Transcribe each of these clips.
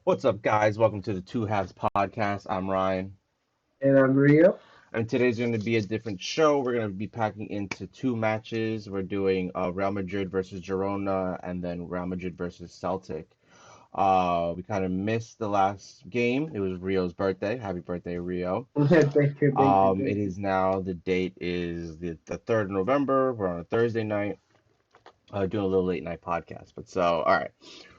What's up, guys? Welcome to the Two-Halves podcast. I'm Ryan, And I'm Rio. and today's going to be a different show. We're going to be packing into two matches. We're doing Real Madrid versus Girona, and then Real Madrid versus Celtic. We kind of missed the last game. It was Rio's birthday. Happy birthday, Rio. Thank you, thank you, It thank you. is now the date is the 3rd of November. We're on a Thursday night, doing a little late night podcast. But so, all right.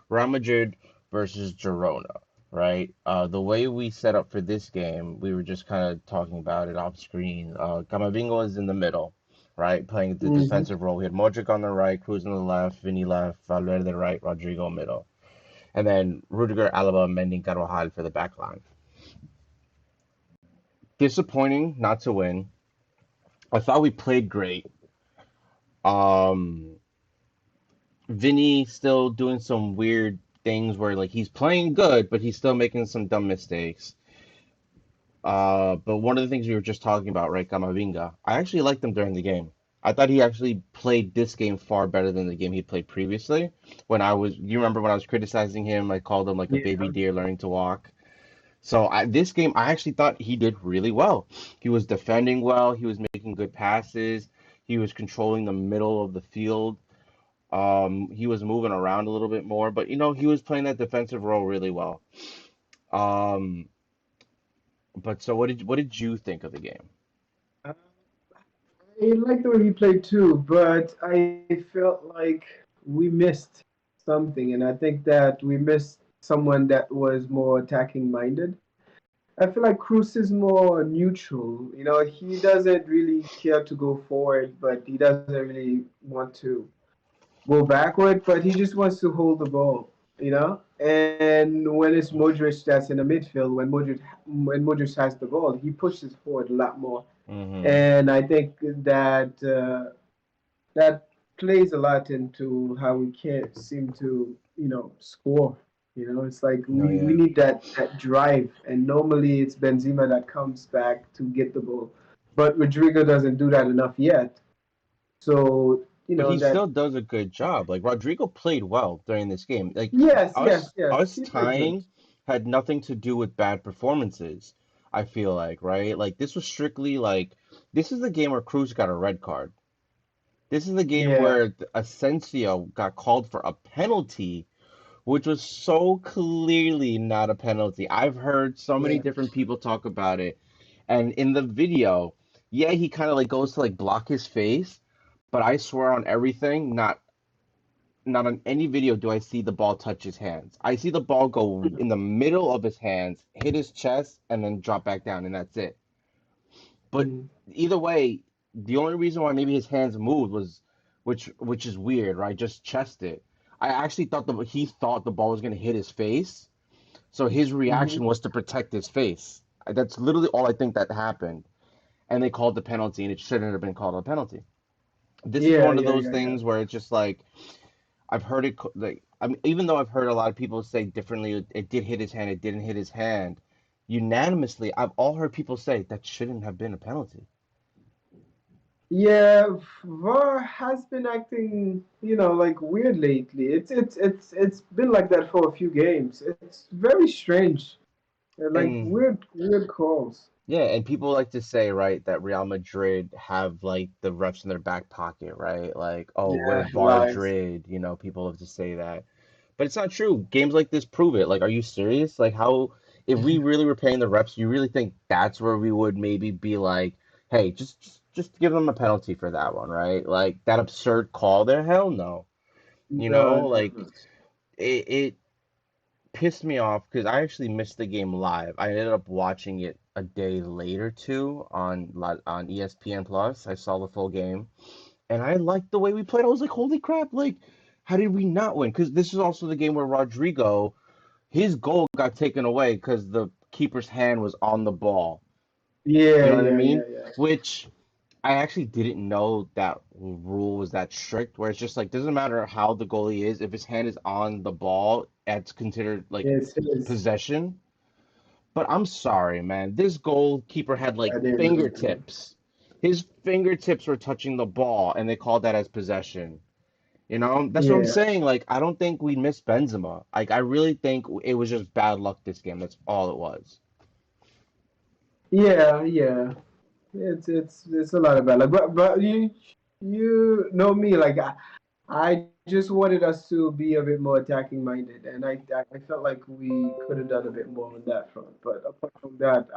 Real Madrid versus Girona, right? The way we set up for this game, we were just kind of talking about it off screen. Camavinga was in the middle, right, playing the Hmm. defensive role. We had Modric on the right, Cruz on the left, Vinny left, Valverde right, Rodrigo middle, and then Rudiger, Alaba, Mendy, Carvajal for the back line. Disappointing not to win. I thought we played great. Um, Vinny still doing some weird things where like he's playing good, but he's still making some dumb mistakes. But one of the things we were just talking about, right, Camavinga, I actually liked him during the game. I thought he actually played this game far better than the game he played previously. You remember when I was criticizing him, I called him like a baby Yeah, deer learning to walk. This game, I actually thought he did really well. He was defending well. He was making good passes. He was controlling the middle of the field. He was moving around a little bit more, but he was playing that defensive role really well. Um, but so what did you think of the game? I like the way he played too, but I felt like we missed something, and I think that we missed someone that was more attacking minded. I feel like Cruz is more neutral. He doesn't really care to go forward, but he doesn't really want to go backward, but he just wants to hold the ball. And when it's Modric that's in the midfield, when Modric has the ball, he pushes forward a lot more. Mm-hmm. And I think that plays a lot into how we can't seem to score. It's like No, we yeah. need that drive, and normally it's Benzema that comes back to get the ball, but Rodrigo doesn't do that enough yet. So But he that. still does a good job. Like Rodrigo played well during this game. Like Yes, yes, us yes. us He played good. tying had nothing to do with bad performances, I feel like, right? Like this was strictly like this is the game where Cruz got a red card. This is the game Yeah, where Asensio got called for a penalty, which was so clearly not a penalty. I've heard so many yeah. different people talk about it. And in the video, yeah, he kind of like goes to like block his face, but I swear on everything, not on any video do I see the ball touch his hands. I see the ball go in the middle of his hands, hit his chest, and then drop back down, and that's it. But Mm. either way, the only reason why maybe his hands moved was, which is weird, right? Just chest it. I actually thought he thought the ball was gonna hit his face, so his reaction Hmm. was to protect his face. That's literally all I think that happened, and they called the penalty, and it shouldn't have been called a penalty. This is Yeah, one of yeah, those yeah, yeah. things where it's just like I've heard it like I mean, even though I've heard a lot of people say differently, it did hit his hand, it didn't hit his hand. Unanimously, I've all heard people say that shouldn't have been a penalty. Yeah, VAR has been acting, like weird lately. It's been like that for a few games. It's very strange. Like And weird calls. yeah, and people like to say, right, that Real Madrid have like the refs in their back pocket, right? Like, oh, we're Yeah, lies. VAR-Drid, people love to say that. But it's not true. Games like this prove it. Like, are you serious? Like, how, if we really were paying the refs, you really think that's where we would maybe be like, hey, just give them a penalty for that one, right? Like that absurd call there? Hell no. No, no, Like no. it pissed me off because I actually missed the game live. I ended up watching it a day later too on ESPN Plus. I saw the full game and I liked the way we played. I was like, holy crap! Like, how did we not win? Because this is also the game where Rodrigo, his goal got taken away because the keeper's hand was on the ball. You Yeah, know what I yeah, mean? yeah, yeah. Which I actually didn't know that rule was that strict, where it's just like doesn't matter how the goalie is, if his hand is on the ball, it's considered like Yes, it is. possession. But I'm sorry, man. This goalkeeper had like I didn't know too. fingertips. His fingertips were touching the ball, and they called that as possession. You know, that's what I'm Yeah, saying. Like, I don't think we missed Benzema. Like, I really think it was just bad luck this game. That's all it was. yeah, yeah. It's a lot of bad luck, but you know me, like I just wanted us to be a bit more attacking minded, and I felt like we could have done a bit more on that front. But apart from that,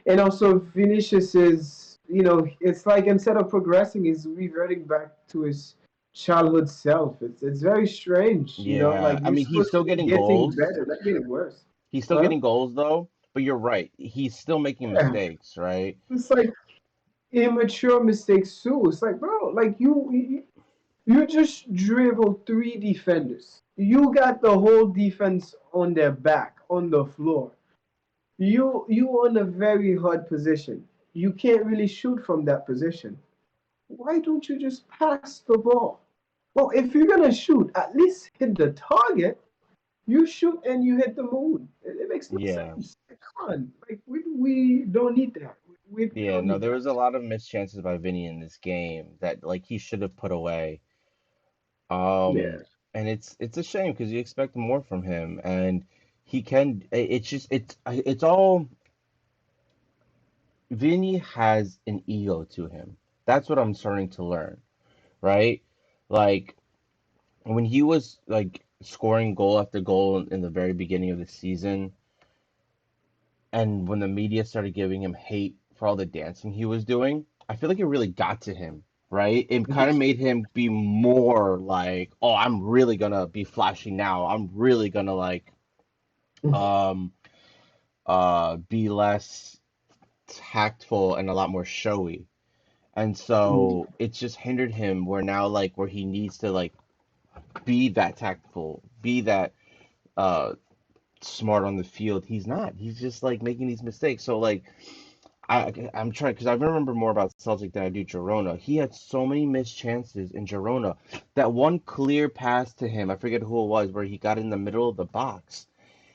and also Vinicius is, it's like instead of progressing, he's reverting back to his childhood self. It's very strange, Yeah, like I you're mean, he's supposed to still be getting getting goals. better, not getting worse. He's still Huh? getting goals though. But you're right. He's still making Yeah. mistakes, right? It's like immature mistakes too. It's like, bro, like you just dribbled three defenders. You got the whole defense on their back, on the floor. You on a very hard position. You can't really shoot from that position. Why don't you just pass the ball? Well, if you're gonna shoot, at least hit the target. You shoot and you hit the moon. It makes no Yeah. sense. Come on, like we don't need that. We Yeah, don't no, need there that. was a lot of missed chances by Vinny in this game that like he should have put away. Um, Yeah. and it's a shame because you expect more from him, and he can. It's just it's all Vinny has an ego to him. That's what I'm starting to learn, right? Like when he was like scoring goal after goal in the very beginning of the season, and when the media started giving him hate for all the dancing he was doing, I feel like it really got to him, right? It kind of made him be more like, oh, I'm really gonna be flashy now. I'm really gonna like um be less tactful and a lot more showy. And so it's just hindered him where now like where he needs to like be that tactful, be that uh smart on the field. He's not. He's just like making these mistakes. So like I'm trying because I remember more about Celtic than I do Girona. He had so many missed chances in Girona. That one clear pass to him, I forget who it was, where he got in the middle of the box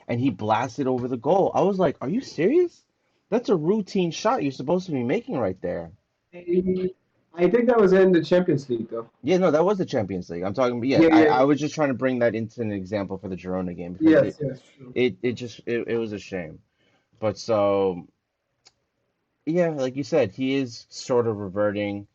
and he blasted over the goal. I was like, "Are you serious? That's a routine shot you're supposed to be making right there." I think that was in the Champions League though. Yeah, no, that was the Champions League. I'm talking, yeah, Yeah, yeah, I yeah. was just trying to bring that into an example for the Girona game because Yes, yes, true. it was a shame. But so yeah, like you said, he is sort of reverting.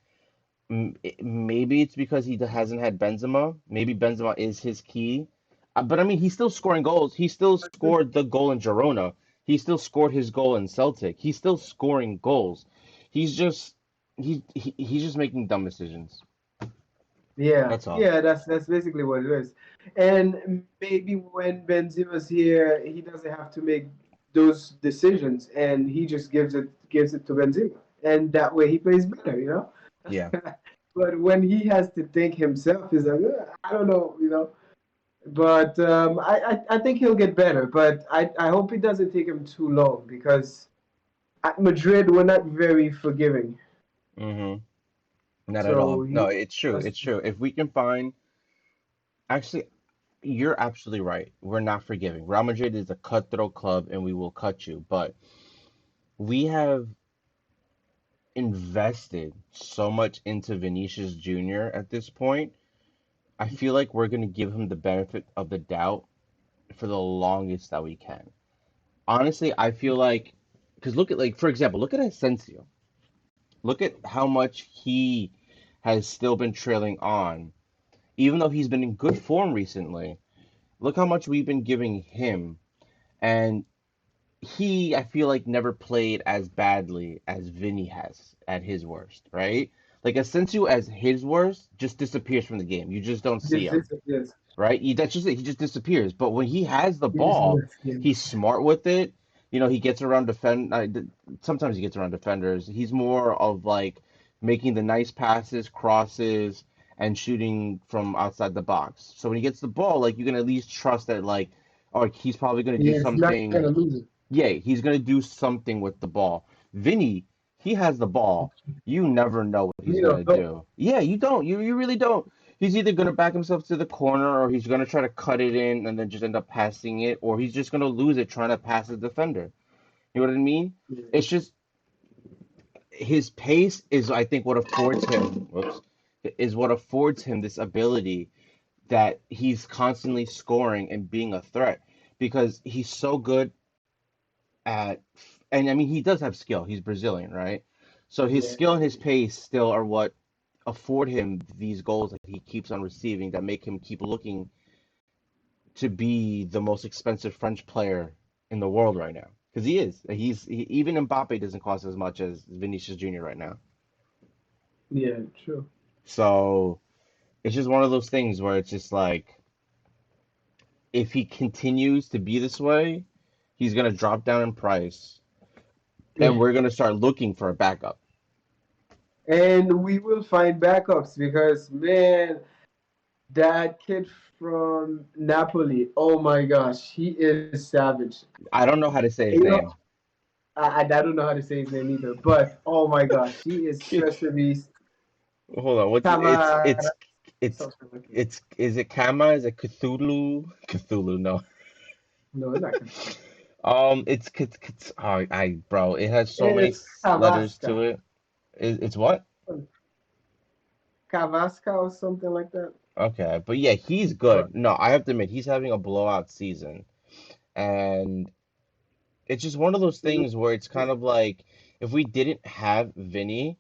Maybe it's because he hasn't had Benzema. Maybe Benzema is his key. But I mean, he's still scoring goals. He still scored the goal in Girona. He still scored his goal in Celtic. He's still scoring goals. He's just he's just making dumb decisions. Yeah, That's all. yeah, that's basically what it is. And maybe when Benzema's here, he doesn't have to make those decisions, and he just gives it to Benzema, and that way he plays better. Yeah. But when he has to think himself, he's like, I don't know. But I think he'll get better. But I hope it doesn't take him too long because at Madrid we're not very forgiving. hmm Not at all. So he No, it's true. has It's true. If we can find, actually, you're absolutely right. We're not forgiving. Real Madrid is a cutthroat club, and we will cut you. But we have invested so much into Vinicius Jr. at this point. I feel like we're going to give him the benefit of the doubt for the longest that we can. Honestly, I feel like, because look at, like, for example, look at Asensio. Look at how much he has still been trailing on, even though he's been in good form recently. Look how much we've been giving him. And I feel like, never played as badly as Vinny has at his worst, right? Like Asensio as his worst just disappears from the game. You just don't see him, yes. right? That's just it. He just disappears. But when he has the He's ball, left, yeah. he's smart with it. He gets around sometimes he gets around defenders. He's more of like making the nice passes, crosses, and shooting from outside the box. So when he gets the ball, like you can at least trust that like, oh, he's probably going to do Yeah, he's not something. gonna lose it. Yeah, he's gonna do something with the ball. Vinny, he has the ball. You never know what he's You gonna don't know. do. Yeah, you don't. You really don't. He's either gonna back himself to the corner, or he's gonna try to cut it in and then just end up passing it, or he's just gonna lose it trying to pass the defender. You know what I mean? Yeah. It's just his pace is, I think, what affords him. Whoops, is what affords him this ability. that he's constantly scoring and being a threat because he's so good at, and I mean, he does have skill. He's Brazilian, right? So his Yeah, skill and his pace still are what afford him these goals that he keeps on receiving that make him keep looking to be the most expensive French player in the world right now. Because he is. Even Mbappe doesn't cost as much as Vinicius Jr. right now. yeah, true. So it's just one of those things where it's just like if he continues to be this way, he's gonna drop down in price, and Yeah. we're gonna start looking for a backup. And we will find backups because, man, that kid from Napoli, oh my gosh, he is savage. I don't know how to say You his know, name. I don't know how to say his name either, but oh my gosh, he is such a beast. Hold on, what's it? Kama, something like that. It's is it Kama? Is it Cthulhu? Cthulhu, no. No, it's not Kama. Bro, it has so many It's letters to Kavaska. it. It's what? Kavaska or something like that. Okay, but yeah, he's But good. No, I have to admit, he's having a blowout season, and it's just one of those things where it's kind of like if we didn't have Vinny,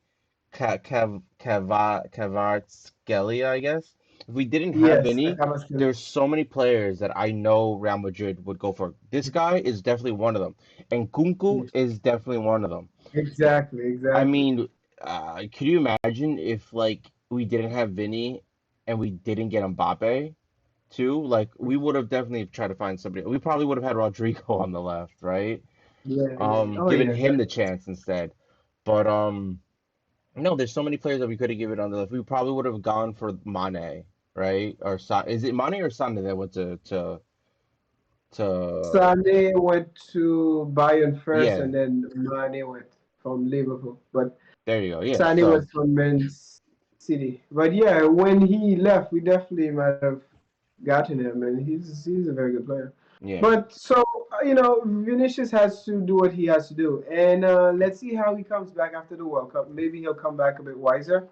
Kvaratskhelia, I guess. If we didn't have yes, Vinny, Kavaska. there's so many players that I know Real Madrid would go for. This guy is definitely one of them, and Kunku is definitely one of them. Exactly, I exactly. mean, could you imagine if like we didn't have Vinny and we didn't get Mbappe too? Like we would have definitely tried to find somebody. We probably would have had Rodrigo on the left, right? Yeah, yeah. Oh Given yeah, him the definitely. chance instead. But no, there's so many players that we could have given on the left. We probably would have gone for Mane, right? Or is it Mane or Sane that went to Sané went to Bayern first, yeah, and then Mane went from Liverpool. But there you go. Yeah, Sané so was from Man City. But yeah, when he left, we definitely might have gotten him, and he's a very good player. yeah, But so Vinicius has to do what he has to do, and let's see how he comes back after the World Cup. Maybe he'll come back a bit wiser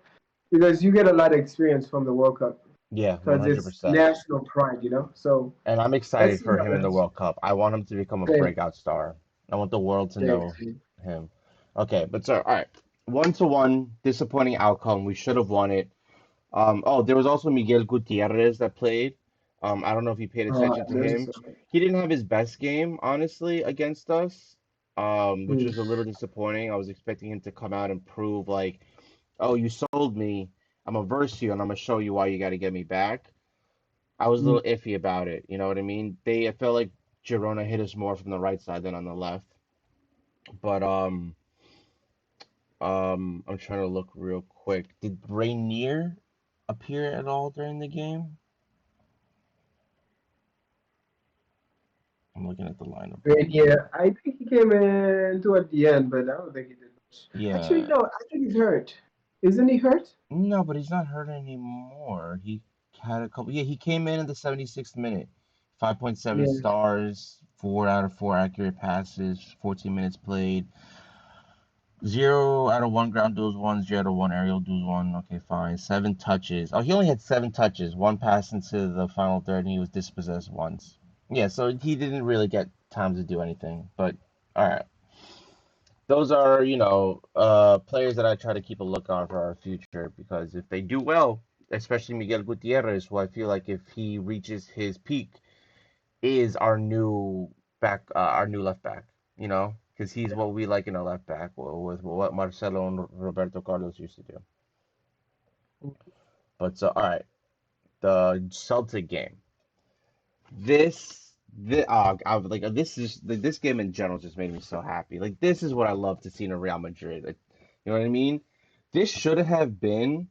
because you get a lot of experience from the World Cup yeah, because it's 100%. national pride. So And I'm let's excited see for how him in the that. World Cup. I want him to become a Same, breakout star. I want the world to same, know same. him. Okay, but so all right, 1-1, disappointing outcome. We should have won it. Oh, there was also Miguel Gutierrez that played. I don't know if you paid attention to I noticed him. that. He didn't have his best game, honestly, against us, which Hmm. was a little disappointing. I was expecting him to come out and prove like, oh, you sold me. I'm gonna verse you, and I'm gonna show you why you got to get me back. I was a Hmm. little iffy about it. You know what I mean? I felt like Girona hit us more from the right side than on the left. But I'm trying to look real quick. Did Rainier appear at all during the game? I'm looking at the lineup right Great, now. yeah. I think he came in toward the end, but I don't think he did much. Actually, Yeah. no, I think he's hurt. Isn't he hurt? No, but he's not hurt anymore. He had a couple. Yeah, he came in the 76th minute. 5.7 Yeah. stars, 4 out of 4 accurate passes, 14 minutes played. 0 out of 1 ground duels won, 0 out of 1 aerial duels won. Okay, fine. 7 touches. Oh, he only had 7 touches. One pass into the final third, and he was dispossessed once. Yeah, so he didn't really get time to do anything. But all right, those are players that I try to keep a lookout for our future because if they do well, especially Miguel Gutierrez, who I feel like if he reaches his peak, is our new left back, because he's what we like in a left back with what Marcelo and Roberto Carlos used to do. But so, all right, the Celtic game. This game in general just made me so happy. Like this is what I love to see in a Real Madrid. Like, you know what I mean? This should have been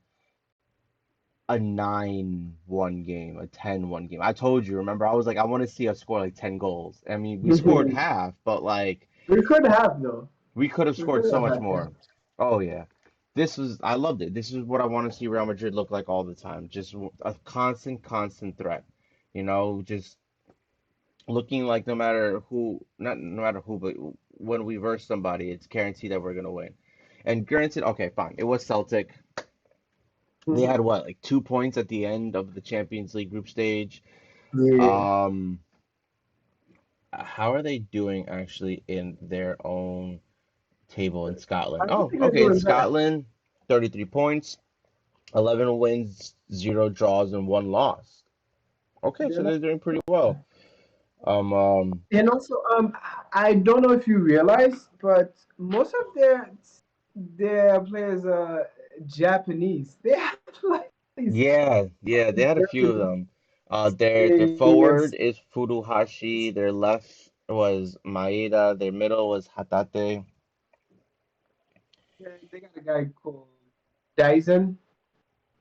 a 9-1 game, a 10-1 game. I told you, remember? I was like, I want to see us score like 10 goals. I mean, we scored We half, but like could have though. we could have We scored could so have much had more. that. Oh yeah. I loved it. This is what I want to see Real Madrid look like all the time. Just a constant threat. Just looking like no matter who, not no matter who, but when we verse somebody, it's guaranteed that we're gonna win. And granted, okay, fine. It was Celtic. They had what, like 2 points at the end of the Champions League group stage. Yeah. Um, how are they doing actually in their own table in Scotland? I don't Oh, think they're okay, in doing bad. Scotland, 33 points, 11 wins, zero draws, and one loss. Okay, They're so not. they're doing pretty well. Um, um, And also, I don't know if you realize, but most of their players are Japanese. They have like these yeah, yeah, they had a few of Japanese them. Their forward players. is Furuhashi. Their left was Maeda. Their middle was Hatate. They got a guy called Dyson,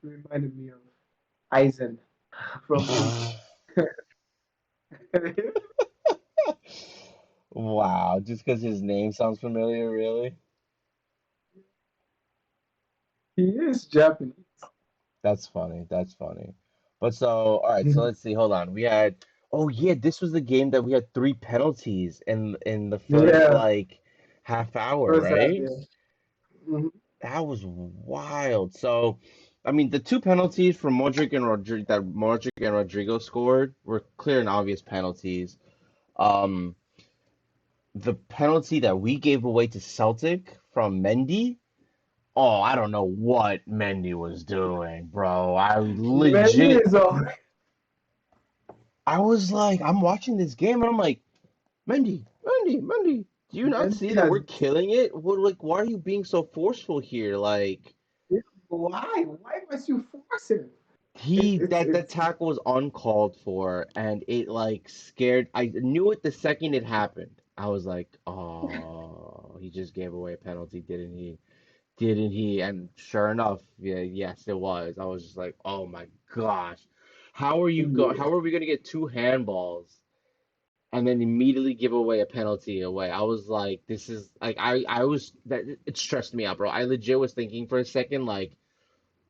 who reminded me of Eisen from Bleach. Wow, just because his name sounds familiar, really? He is Japanese. That's funny. That's funny. But so, all right, so let's see. Hold on. We had, oh yeah, this was the game that we had three penalties in the first Yeah, like half hour, first half, right? yeah. Mhm. That was wild. So, I mean, the two penalties from Modric and Rodrigo scored were clear and obvious penalties. Um, the penalty that we gave away to Celtic from Mendy. Oh, I don't know what Mendy was doing, bro. Many is all. I was like, I'm watching this game and I'm like, Mendy, do you not see Many that has. we're killing it? What, like, why are you being so forceful here? Like, Why? Why must you force him? that It's tackle was uncalled for and it like scared. I knew it the second it happened. I was like, oh, he just gave away a penalty, didn't he? Didn't he? And sure enough, yeah, yes, it was. I was just like, oh my gosh, yeah. How are we gonna get two handballs and then immediately give away a penalty away? I was like, this is like, I was that it stressed me out, bro. I legit was thinking for a second, like,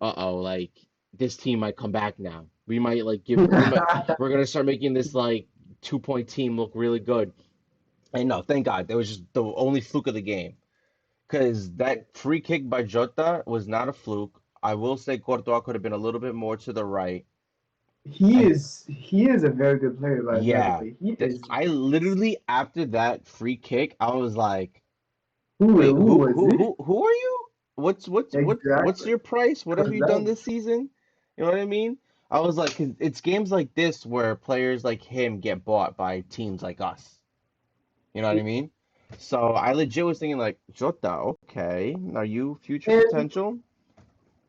uh-oh, like this team might come back now. We're gonna start making this like 2 point team look really good. And no, thank God, that was just the only fluke of the game. Because that free kick by Jota was not a fluke. I will say Courtois could have been a little bit more to the right. And He is a very good player, by the yeah, way. He is I nice. literally after that free kick, I was like, wait, Who was it? who are you? What's Exactly. your price? What have you done Correct. this season? You know what I mean? I was like, 'cause it's games like this where players like him get bought by teams like us. You know what I mean? So I legit was thinking like, Jota, okay, are you future And potential?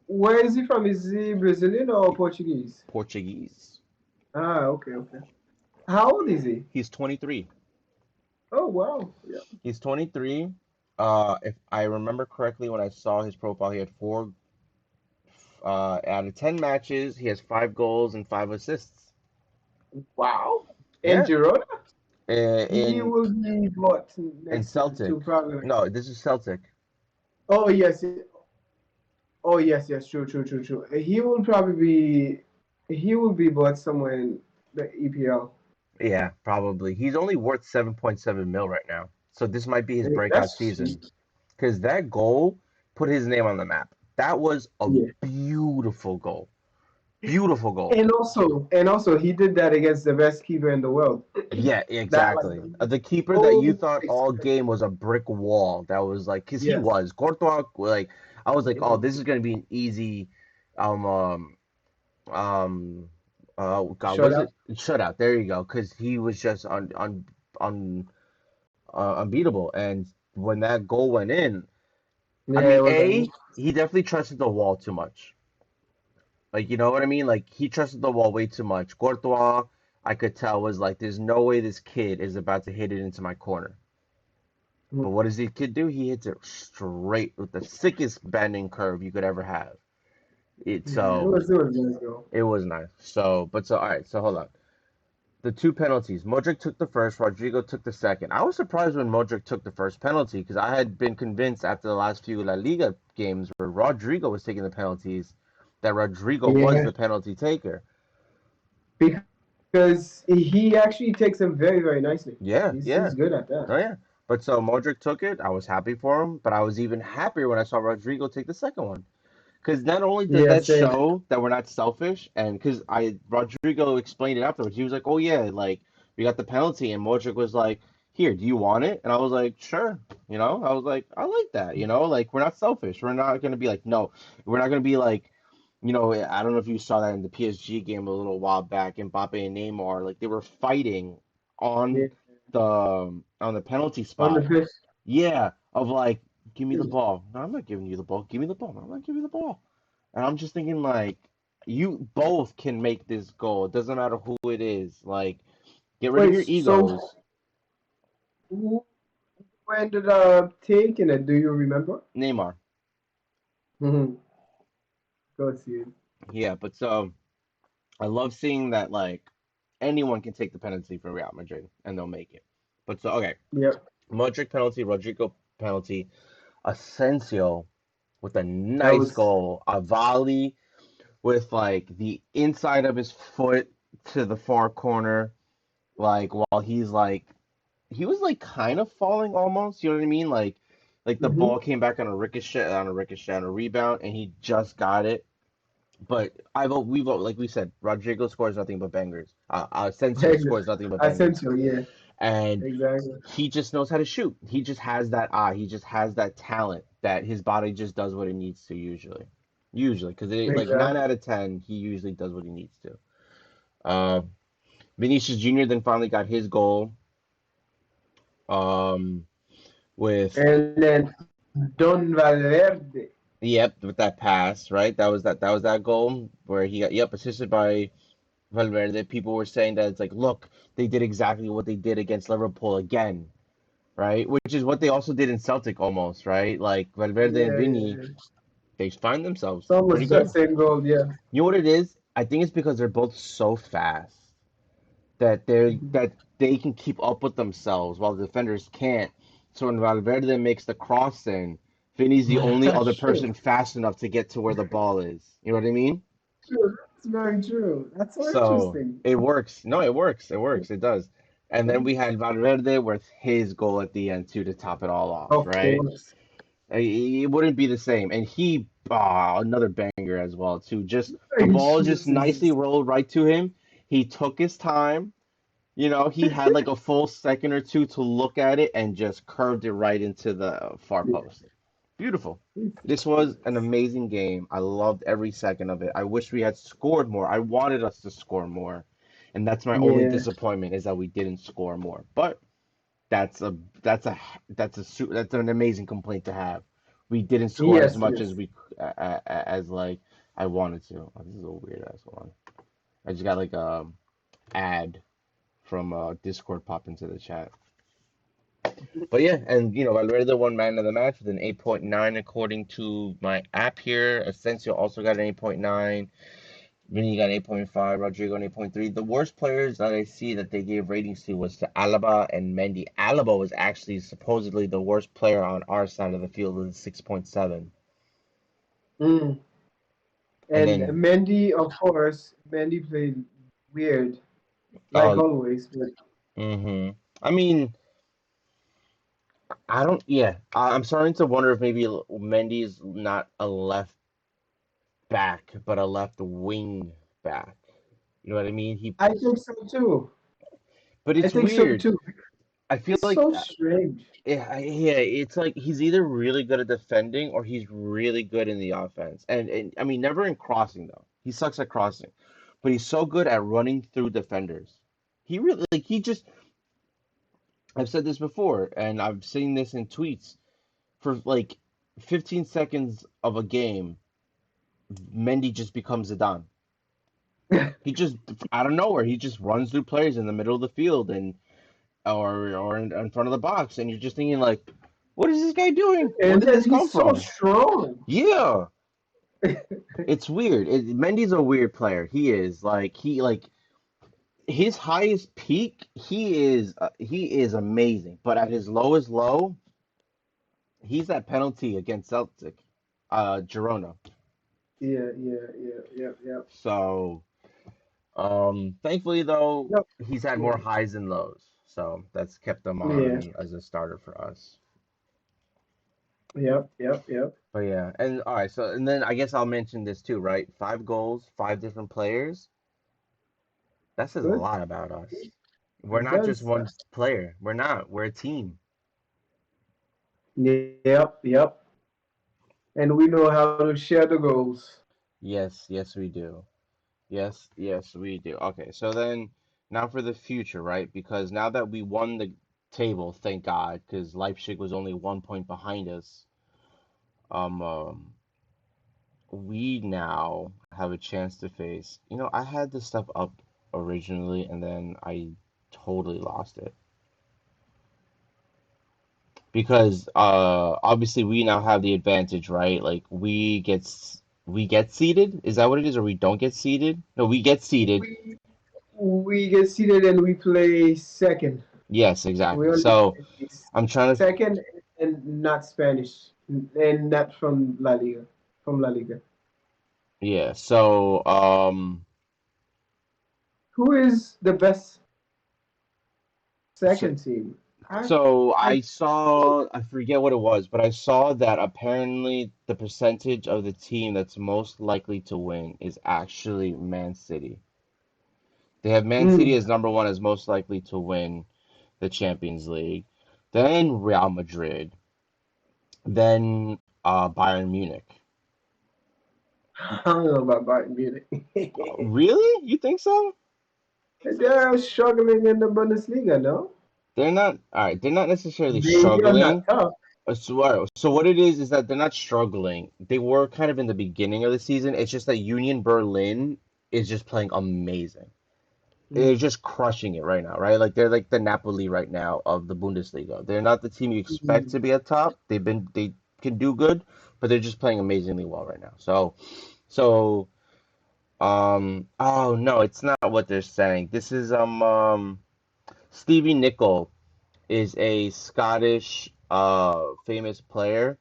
where is he from? Is he Brazilian or Portuguese? Portuguese. Ah, okay, okay. How old is he? He's 23. Oh, wow. Yeah. He's 23. If I remember correctly, when I saw his profile, he had four out of 10 matches. He has 5 goals and 5 assists. Wow. And Yeah, Girona? He in will be bought next year Celtic. to probably like. No, this is Celtic. Oh yes, oh yes, yes, true, true, true, true. He will be bought somewhere in the EPL. Yeah, probably. He's only worth 7.7 mil right now. So this might be his breakout That's season. cheap. Because that goal put his name on the map. That was a Yeah. beautiful goal. Beautiful goal. And also, he did that against the best keeper in the world. Yeah, That like exactly. The keeper that you no thought all expect. game was a brick wall. That was like, cause he Yes. was Courtois. Like, I was like, It oh, was this is gonna be an easy, um, um, um, God, shut was up. it shutout? There you go. Cause he was just on unbeatable. And when that goal went in, I Yeah, mean, it was like he definitely trusted the wall too much. Like, you know what I mean? Like, he trusted the wall way too much. Courtois, I could tell, was like, there's no way this kid is about to hit it into my corner. But what does the kid do? He hits it straight with the sickest bending curve you could ever have. It yeah, it so was it was nice though. it was nice. So all right. So hold on. The two penalties. Modric took the first. Rodrigo took the second. I was surprised when Modric took the first penalty because I had been convinced after the last few La Liga games where Rodrigo was taking the penalties that Rodrigo was Yeah, the penalty taker. because he actually takes them very very nicely. Yeah, He's yeah. good at that. Oh yeah. But so Modric took it. I was happy for him, but I was even happier when I saw Rodrigo take the second one. Because not only does Yeah, that same. show that we're not selfish, and because I Rodrigo explained it afterwards, he was like, "Oh yeah, like we got the penalty," and Modric was like, "Here, do you want it?" And I was like, "Sure." I was like, "I like that." Like we're not selfish. We're not gonna be like, no, we're not gonna be like, I don't know if you saw that in the PSG game a little while back, Mbappe and Neymar, like they were fighting Yeah, on the on the penalty on the spot. pitch. Yeah, of like, give me the ball. No, I'm not giving you the ball. Give me the ball. No, I'm not giving you the ball. And I'm just thinking like, you both can make this goal. It doesn't matter who it is. Like, get rid of Wait, your so egos. who ended up taking it? Do you remember? Neymar. Mm-hmm. Go see it. Yeah, but so I love seeing that like anyone can take the penalty for Real Madrid and they'll make it. But so okay, Yep. Modric penalty, Rodrigo penalty, Asensio with a That nice was. goal, a volley with like the inside of his foot to the far corner, like while he was like kind of falling almost, you know what I mean? Like the Mm-hmm. ball came back on a rebound, and he just got it. But we vote like we said, Rodrigo scores nothing but bangers. Asensio scores nothing but bangers, Essential, yeah, and exactly. he just knows how to shoot. He just has that eye. He just has that talent that his body just does what it needs to usually. Usually, because like nine Exactly. out of ten, he usually does what he needs to. Uh, Vinicius Jr. then finally got his goal. Um, with And then Don Valverde. with that pass, right? That was that goal where he got assisted by Valverde. People were saying that it's like, look, they did exactly what they did against Liverpool again, right? Which is what they also did in Celtic almost, right? Like Valverde and Yeah, Vini, yeah. they find themselves It's pretty almost that good. same goal, yeah. You know what it is? I think it's because they're both so fast Mhm. that they can keep up with themselves while the defenders can't. So when Valverde makes the cross in, Vinny's the only other That's true. person fast enough to get to where the ball is. You know what I mean? True. That's very true. That's so So interesting. it works. No, it works. It works. It does. And then we had Valverde with his goal at the end too to top it all off, Of right? course. It wouldn't be the same. And he, another banger as well too. Just the He ball just shoots nicely his. rolled right to him. He took his time. He had like a full second or two to look at it and just curved it right into the far Yeah, post. Beautiful. This was an it's- amazing game. I loved every second of it. I wish we had scored more. I wanted us to score more. And that's my only yeah. disappointment is that we didn't score more. But that's a that's a that's an amazing complaint to have. We didn't score as Yes, much as yes. we as like I wanted to. Oh, this is a weird ass one. I just got like a ad from Discord pop into the chat. But yeah, and Valverde won man of the match with an 8.9 according to my app here. Asensio also got an 8.9. Vinny got 8.5. Rodrigo an 8.3. The worst players that I see that they gave ratings to was to Alaba and Mendy. Alaba was actually supposedly the worst player on our side of the field with a 6.7. Mm. And And then, Mendy, of course, Mendy played weird, like oh, always. But mm-hmm. I mean, I don't, yeah. I'm starting to wonder if maybe Mendy's not a left back, but a left wing back. You know what I mean? I think so too. But I it's think so weird. too. I feel It's like, so strange. yeah, it's like he's either really good at defending or he's really good in the offense. And I mean, never in crossing though. He sucks at crossing, but he's so good at running through defenders. He really like he just. I've said this before, and I've seen this in tweets for like 15 seconds of a game. Mendy just becomes Zidane. He just out of nowhere, he just runs through players in the middle of the field and or in front of the box, and you're just thinking like, what is this guy doing? Where And did then this come he's so from? strong. Yeah, it's weird. Mendy's a weird player. He is like his highest peak. He is amazing, but at his lowest low, he's that penalty against Celtic, Girona. Yeah, yeah, yeah, yeah, yeah. So, thankfully though, Yep. he's had more Yeah. highs and lows, so that's kept him Yeah. on as a starter for us. Yep, yep, yep. But yeah, and all right, so and then I guess I'll mention this too, right? 5 goals, 5 different players. That says a Good. lot about us. We're It not just does. one player. We're not. We're a team. Yep, yep. And we know how to share the goals. Yes, yes, we do. Yes, yes, we do. Okay, so then now for the future, right? Because now that we won the table, thank God, because Leipzig was only 1 point behind us. Um, um, we now have a chance to face. I had this stuff up originally, and then I totally lost it because obviously we now have the advantage, right? Like we get seated. Is that what it is, or we don't get seated? No, we get seated. We we get seated and we play second. Yes, We exactly. only So play I'm trying to. second and not Spanish and not from La Liga. From La Liga. Yeah. So Who is the best so second team? I so I I saw, I forget what it was, but I saw that apparently the percentage of the team that's most likely to win is actually Man City. They have Man City mm, as number one, as most likely to win the Champions League, then Real Madrid, then Bayern Munich. I don't know about Bayern Munich. Really? You think so? They're struggling in the Bundesliga, no? They're not, all right, they're not necessarily They are not struggling. tough. So what it is that they're not struggling. They were kind of in the beginning of the season. It's just that Union Berlin is just playing amazing. They're Mm, just crushing it right now, right? Like they're like the Napoli right now of the Bundesliga. They're not the team you expect to mm. be at top. They can do good, but they're just playing amazingly well right now. So oh no, it's not what they're saying. This is Stevie Nicol is a Scottish famous player,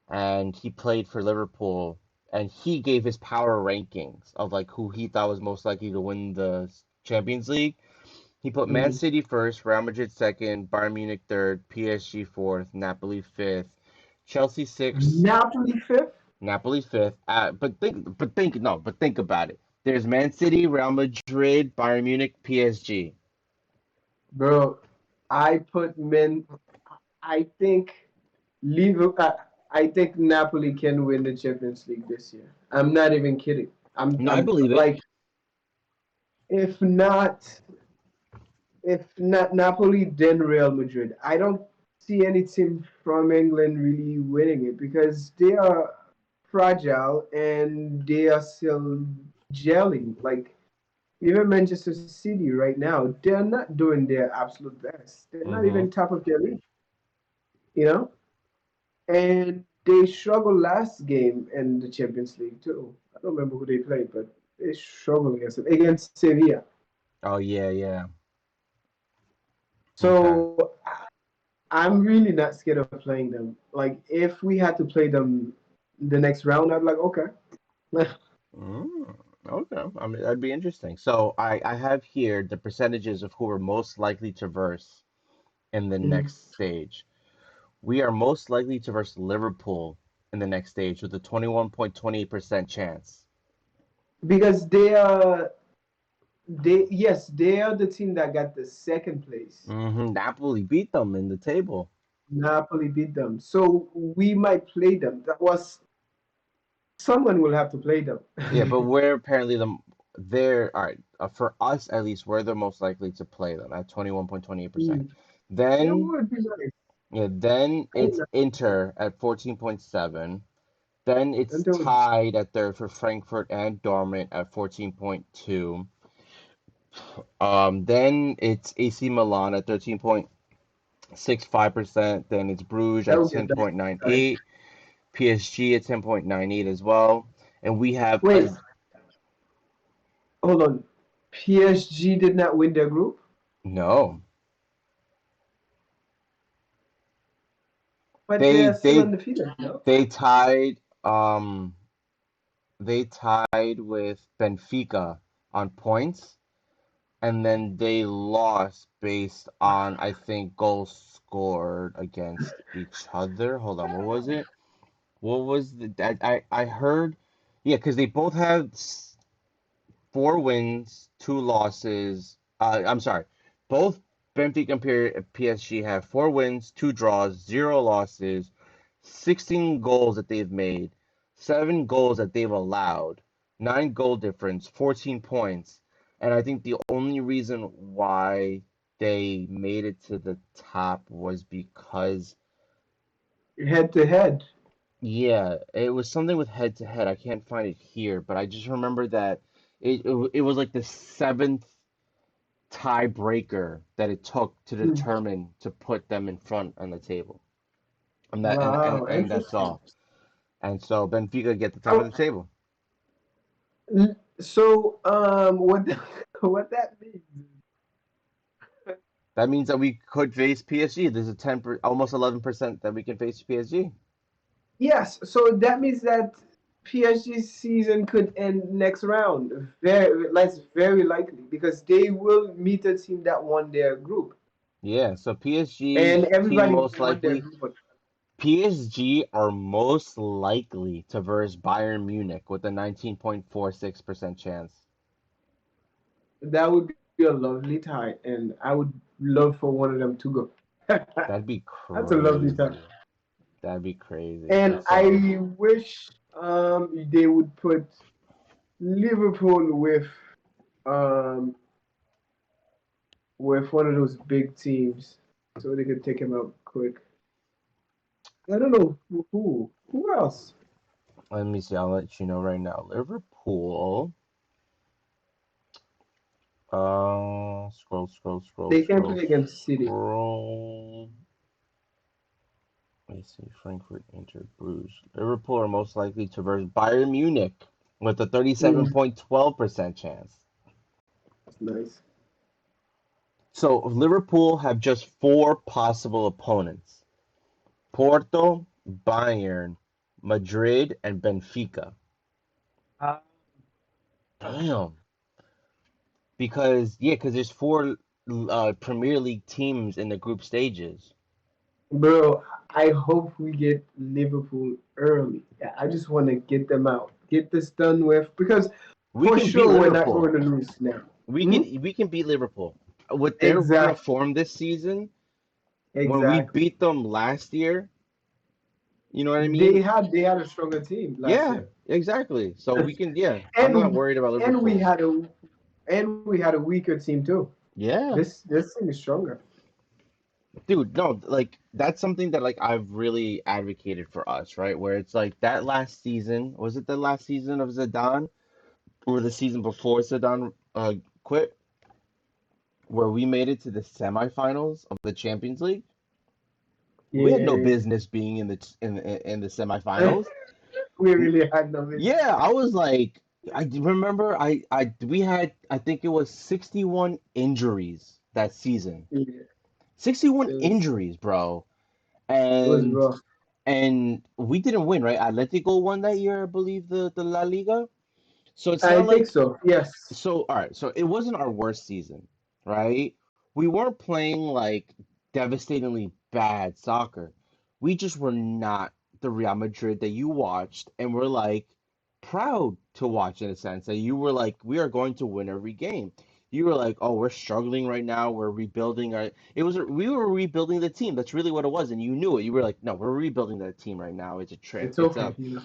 and he played for Liverpool, and he gave his power rankings of like who he thought was most likely to win the Champions League. He put Man Mm. City first, Real Madrid second, Bayern Munich third, PSG fourth, Napoli fifth, Chelsea sixth, Napoli fifth? Napoli fifth. But think about it. There's Man City, Real Madrid, Bayern Munich, PSG. Bro, I put men. I think Liverpool. I think Napoli can win the Champions League this year. I'm not even kidding. I'm. No, I I'm believe it. like, if not, if not Napoli, then Real Madrid. I don't see any team from England really winning it because they are fragile and they are still gelling. Like even Manchester City right now, they're not doing their absolute best. They're not Mm-hmm. even top of their league, you know? And they struggled last game in the Champions League too. I don't remember who they played, but they struggled against Sevilla. Oh yeah, yeah. Okay. So I'm really not scared of playing them. Like if we had to play them the next round, I'd be like, okay. Mm, okay. I mean, that'd be interesting. So I have here the percentages of who are most likely to verse in the Mhm. next stage. We are most likely to verse Liverpool in the next stage with a 21.28% chance. Because they yes, they are the team that got the second place. Napoli beat them in the table. Napoli beat them. So we might play them. That was someone will have to play them. Yeah, but we're apparently they're all right, for us at least, we're the most likely to play them at 21.28%. Mm. That Then would be nice. then I it's like Inter at 14.7. Then it's until tied at third for Frankfurt and Dortmund at 14.2. Then it's AC Milan at 13.65%. Then it's Bruges that at will get back. 10.98, PSG at 10.98 as well. And we have Wait, as hold on. PSG did not win their group, no. but they They are still they undefeated. No. they tied um they tied with Benfica on points, and then they lost based on, I think, goals scored against each other. Hold on, what was it? What was the I heard? Yeah, because they both had four wins, two losses. I'm sorry, both Benfica and PSG have four wins, two draws, zero losses, 16 goals that they've made, seven goals that they've allowed, nine goal difference, 14 points. And I think the only reason why they made it to the top was because, Head to head. yeah, it was something with head to head. I can't find it here, but I just remember that it was like the seventh tiebreaker that it took to Hmm. determine to put them in front on the table. And that Wow, and that's interesting. all. And so Benfica get the top of Oh, the table. so what what that means? That means that we could face PSG. There's a almost 11% that we can face PSG. Yes, so that means that PSG's season could end next round. That's very likely because they will meet a team that won their group, Yeah, so and PSG's team everybody most won their likely group. PSG are most likely to verse Bayern Munich with a 19.46% chance. That would be a lovely tie, and I would love for one of them to go. That'd be That's a lovely tie. crazy. That'd be crazy. And But so I wish they would put Liverpool um with one of those big teams so they could take him out quick. I don't know who else. let me see. I'll let you know right now. Liverpool. They can play against City. Scroll. Let me see. Frankfurt, Inter, Bruges. Liverpool are most likely to verse Bayern Munich with a Mm, 37.12% chance. that's nice. So Liverpool have just four possible opponents: Porto, Bayern, Madrid, and Benfica. Uh, Damn. Because there's four Premier League teams in the group stages. Bro, I hope we get Liverpool early. Yeah, I just want to get them out, get this done with, because We for can beat sure we're not Liverpool. going to lose now. We Hmm? can we can beat Liverpool with their run of Exactly, form this season. When we exactly. beat them last year, you know what I They mean? had they had a stronger team last Yeah, year, exactly. So we can. Yeah, I'm not and worried about and we Liverpool. had a weaker team too. Yeah, This team is stronger. dude. No, like that's something that like I've really advocated for us, right? Where it's like that last season, was it the last season of Zidane or the season before Zidane quit, where we made it to the semifinals of the Champions League? We had no Yeah, business being in the semifinals. we really had no business. Yeah, I was like, remember we had, I think it was 61 injuries that season. Yeah, 61 it was injuries, bro. it was And rough. and we didn't win, right? Atletico won that year, I believe, the La Liga. So it's I not think like, so. Yes. so all right, so it wasn't our worst season, right? We weren't playing like devastatingly bad soccer. We just were not the Real Madrid that you watched and were like proud to watch, in a sense that you were like, we are going to win every game. You were like, oh, we're struggling right now. We're rebuilding our. It was we were rebuilding the team. That's really what it was, and you knew it. You were like, no, we're rebuilding the team right now. It's a trip. It's okay. Yeah.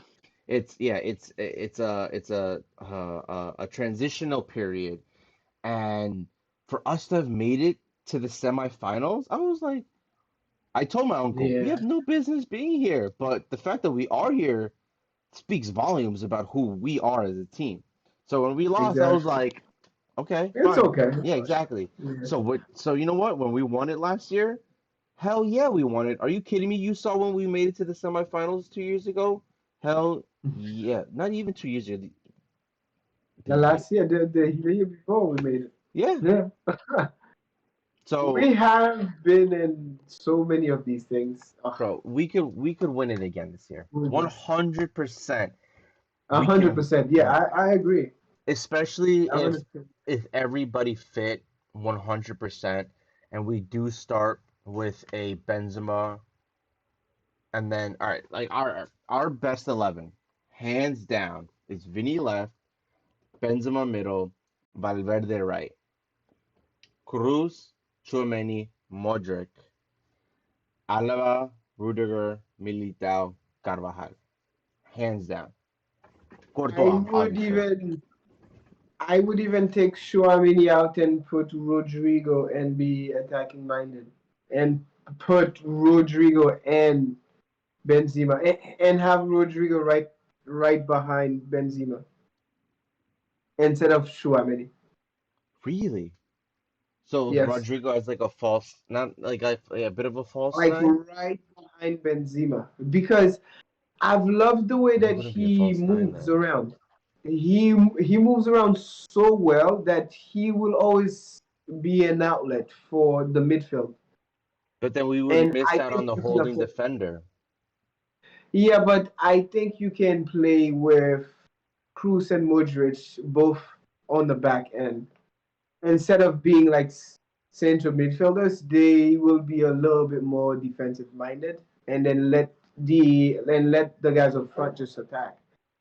It's a transitional period, and for us to have made it to the semifinals, I was like, I told my uncle, we have Yeah. no business being here, but the fact that we are here speaks volumes about who we are as a team. So when we lost, I was Exactly. like, okay, It's fine, okay. yeah, exactly. Yeah. So what? So you know what? When we won it last year, hell yeah, we won it. Are you kidding me? You saw when we made it to the semifinals 2 years ago? Hell yeah, not even 2 years ago. The last year, the year before, we made it. Yeah. Yeah. So, We have been in so many of these things. Oh, bro, we could win it again this year. goodness. 100%. A We hundred can, percent. Yeah, I agree. especially A if hundred percent. if everybody fit. 100%. And we do start with a Benzema, and then all right, like our best 11, hands down, is Vinny left, Benzema middle, Valverde right, Cruz, Tchouaméni, Modric, Alaba, Rudiger, Militao, Carvajal, hands down. I Courtois, would obviously. even I would even take Chouamini out and put Rodrigo and be attacking minded, and put Rodrigo and Benzema, and have Rodrigo right behind Benzema instead of Chouamini. Really? So Yes, Rodrigo as like a false, not like a bit of a false like nine? right behind Benzema, because I've loved the way He that wouldn't be a he false nine moves then. around. He moves around so well that he will always be an outlet for the midfield. But then we would And miss I out on think the you can holding afford. defender. Yeah, but I think you can play with Cruz and Modric both on the back end. Instead of being like central midfielders, they will be a little bit more defensive minded, and then let the guys up front just attack.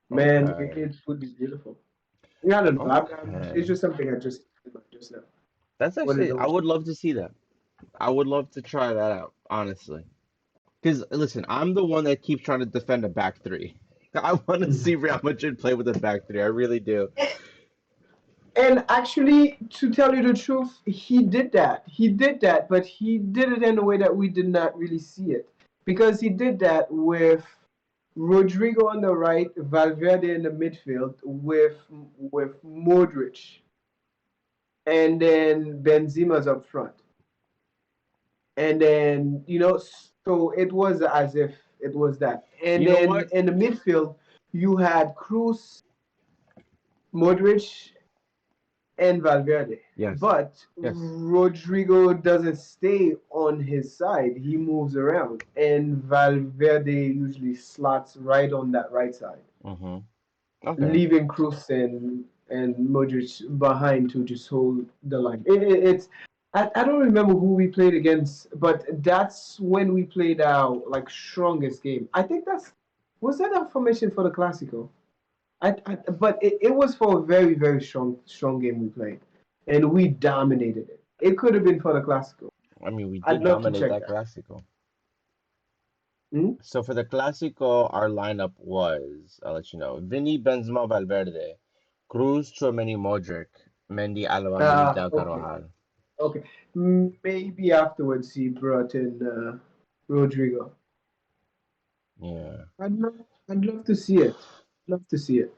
Man, Okay. it would be beautiful. Yeah, I don't know. It's Okay. just something I just thought about just now. That's What is actually, the I would love to see that. I would love to try that out, honestly. Because listen, I'm the one that keeps trying to defend a back three. I want to see Real Madrid play with a back three. I really do. And actually, to tell you the truth, he did that. He did that, but he did it in a way that we did not really see it. Because he did that with Rodrigo on the right, Valverde in the midfield, with Modric, and then Benzema's up front. And then, so it was as if it was that. And You know then what? in the midfield, you had Cruz, Modric, and Valverde. Yes. But Yes. Rodrigo doesn't stay on his side. He moves around. And Valverde usually slots right on that right side, Mm-hmm. Okay. leaving Cruz and Modric behind to just hold the line. It's I don't remember who we played against, but that's when we played our like strongest game. I think that's was that our formation for the Clasico? But it was for a very, very strong game we played, and we dominated it. It could have been for the Clasico. I mean, we I'd did love to dominate check that that. Clásico. Hmm? So for the Clásico, our lineup was, I'll let you know, Vini, Benzema, Valverde, Cruz, Tchouaméni, Modric, Mendy, Alaba, Militao, Okay, Carvajal. okay. Maybe afterwards he brought in Rodrigo. Yeah. I'd love to see it. Love to see it.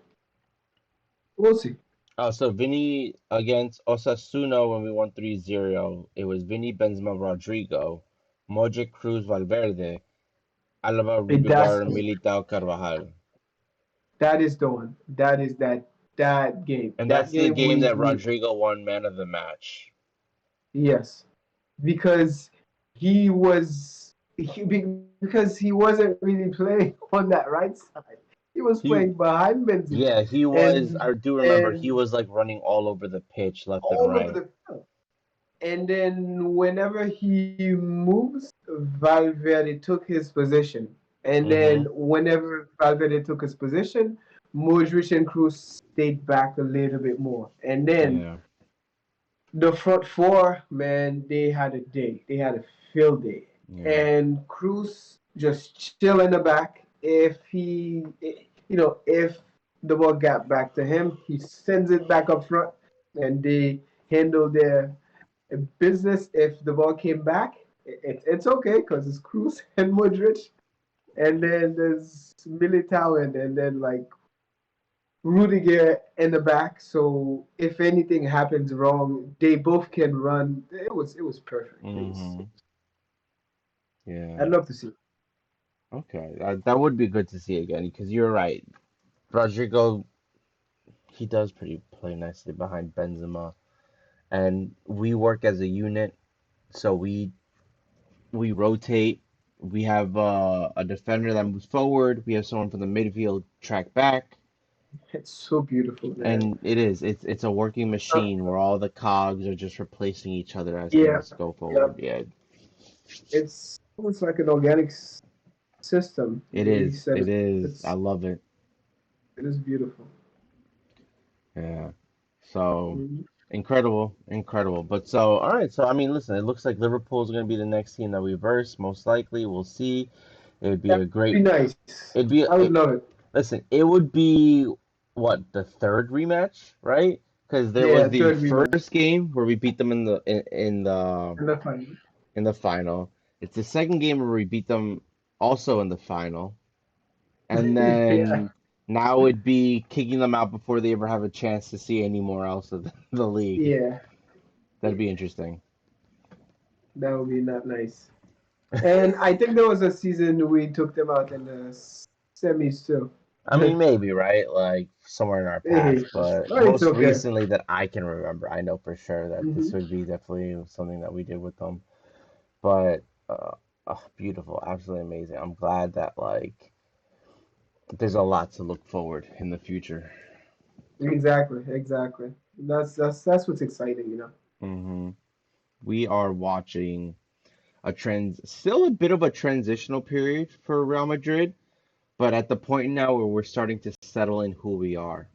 We'll see. Oh, so Vinny against Osasuna when we won 3-0. It was Vinny, Benzema, Rodrigo, Modric, Cruz, Valverde, Alaba, That's Rudiger, Militao, Carvajal. that is the one. That is that game. And That that's the game game that we Rodrigo won man of the match. yes, because because he wasn't really playing on that right side. He was He, playing behind Benzema yeah, he was, and I do remember, he and was like running all over the pitch, left and all over right. the field. And then whenever he moves, Valverde took his position. And then Mm-hmm. whenever Valverde took his position, Modric and Cruz stayed back a little bit more. And then Yeah, the front four, man, they had a day. They had a field day. yeah, And Cruz just chill in the back. If the ball got back to him, he sends it back up front, and they handle their business. If the ball came back, it's okay because it's Cruz and Modric, and then there's Militao, and then like Rudiger in the back. So if anything happens wrong, they both can run. It was perfect. mm-hmm. Yeah. I'd love to see. Okay, that would be good to see again because you're right. Rodrigo, he does pretty play nicely behind Benzema, and we work as a unit, so we rotate. We have a defender that moves forward. We have someone from the midfield track back, It's so beautiful, man. And it is. It's a working Uh, machine where all the cogs are just replacing each other as yeah, things go yeah. forward. Yeah, It's almost like an organic system. it He is. said It is. I it's love it. it is beautiful. Yeah. So Mhm. incredible, incredible. But so, all right. So, I mean, listen, it looks like Liverpool's going to be the next team that we verse, most likely. We'll see. It would be That a would be great, nice. it'd be, I would love it. listen, it would be what, the third rematch, right? Because there was Yeah, the third rematch first game where we beat them in the final. in the final. It's the second game where we beat them also in the final. And Yeah, then now it'd be kicking them out before they ever have a chance to see any more else of the league. yeah, That'd be interesting. that would be not nice. And I think there was a season we took them out in the semis too. I mean, maybe, right? Like somewhere in our Hey, past, but but it's most okay. recently that I can remember, I know for sure that this Hmm. would be definitely something that we did with them. But oh, beautiful, absolutely amazing. I'm glad that like there's a lot to look forward in the future. Exactly, exactly. That's what's exciting, you know. hmm We are watching still a bit of a transitional period for Real Madrid, but at the point now where we're starting to settle in who we are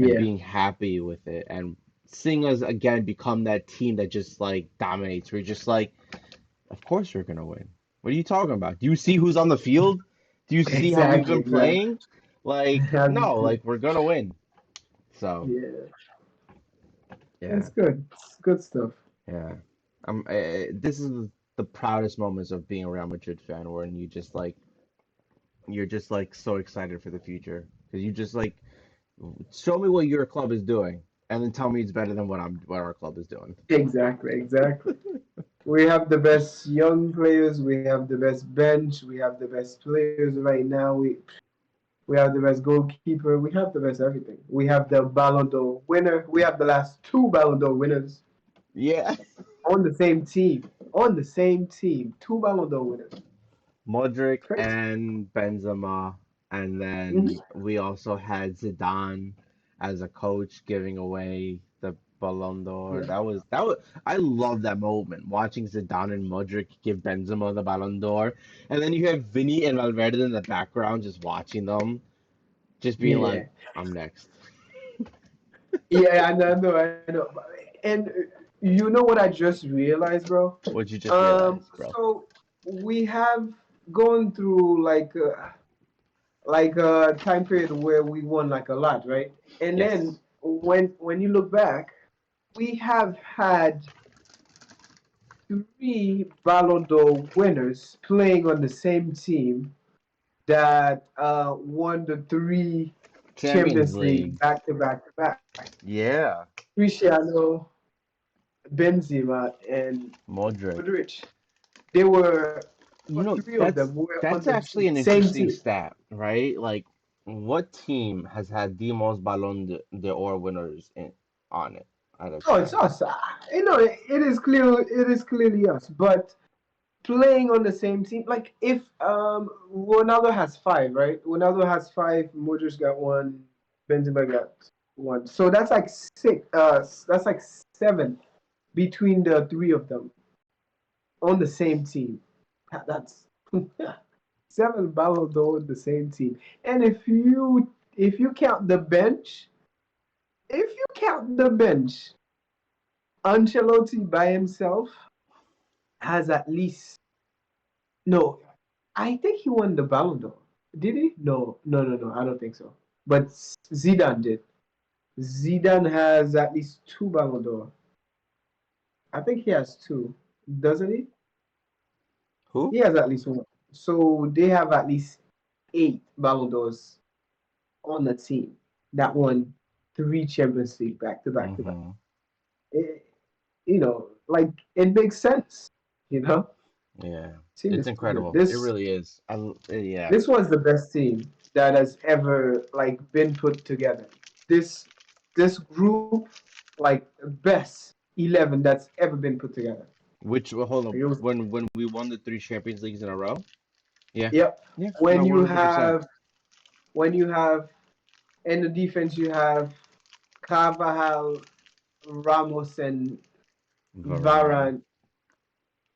and Yeah, being happy with it and seeing us again become that team that just like dominates. We're just like, of course you're gonna win. What are you talking about? Do you see who's on the field? Do you see how we've exactly, been exactly. playing? Like, no, Absolutely. like we're gonna win. So, Yeah, yeah, that's good. It's good stuff. yeah. This is the proudest moments of being a Real Madrid fan, when you're just like so excited for the future because you just like show me what your club is doing and then tell me it's better than what our club is doing. Exactly, exactly. We have the best young players. We have the best bench. We have the best players right now. We have the best goalkeeper. We have the best everything. We have the Ballon d'Or winner. We have the last two Ballon d'Or winners Yeah. on the same team. On the same team, two Ballon d'Or winners. Modric Crazy. and Benzema, and Hmm. then we also had Zidane as a coach giving away the Ballon d'Or. Yeah. That was I love that moment watching Zidane and Modric give Benzema the Ballon d'Or, and then you have Vinny and Valverde in the background just watching them, just being like, Yeah. "I'm next." Yeah, I know. And you know what I just realized, bro? What you just realized, bro? So we have gone through like a time period where we won like a lot, right? And then Yes, when you look back, we have had three Ballon d'Or winners playing on the same team that won the three Champions Champions League League. back to back to back. Yeah, Cristiano, Benzema, and Modric. Modric. They were You all know, three of them were on that's the actually an same interesting team. stat, right? Like, what team has had the most d'Or winners on it out of Oh, it's champions? us. You know, it is clear. It is clearly us. But playing on the same team, like if Ronaldo has five, right? Ronaldo has five. Modric got one. Benzema got one. So that's like six. That's like seven between the three of them on the same team. That's seven Ballon d'Or on the same team. And if you count the bench, if you count the bench, Ancelotti by himself has at least no. I think he won the Ballon d'Or. Did he? No, no, no, no. I don't think so. But Zidane did. Zidane has at least two Ballon d'Or. I think he has two, doesn't he? He Who? has at least one. So they have at least eight Ballon d'Ors on the team that won three Champions League back to back to back. Mm-hmm. It, like it makes sense. You know, Yeah, team it's is too good. incredible. It This really is. Yeah. this was the best team that has ever like been put together. This this group, like best 11 that's ever been put together. Well, hold Like, on. it was, When we won the three Champions Leagues in a row? Yeah. yep. Yeah. When No, you 100%. have when you have In the defense, you have Carvajal, Ramos, and Varane. Varane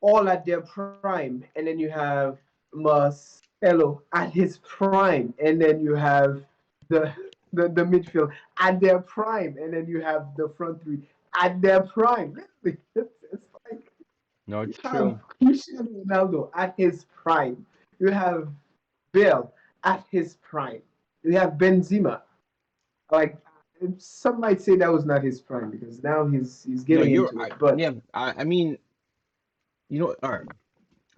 all at their prime, and then you have Marcelo at his prime, and then you have the the midfield at their prime, and then you have the front three at their prime. It's like No, you it's have true. Cristiano Ronaldo at his prime. You have Bale at his prime. You have Benzema. Like some might say that was not his prime because now he's No, getting into it. But yeah, I mean, all right.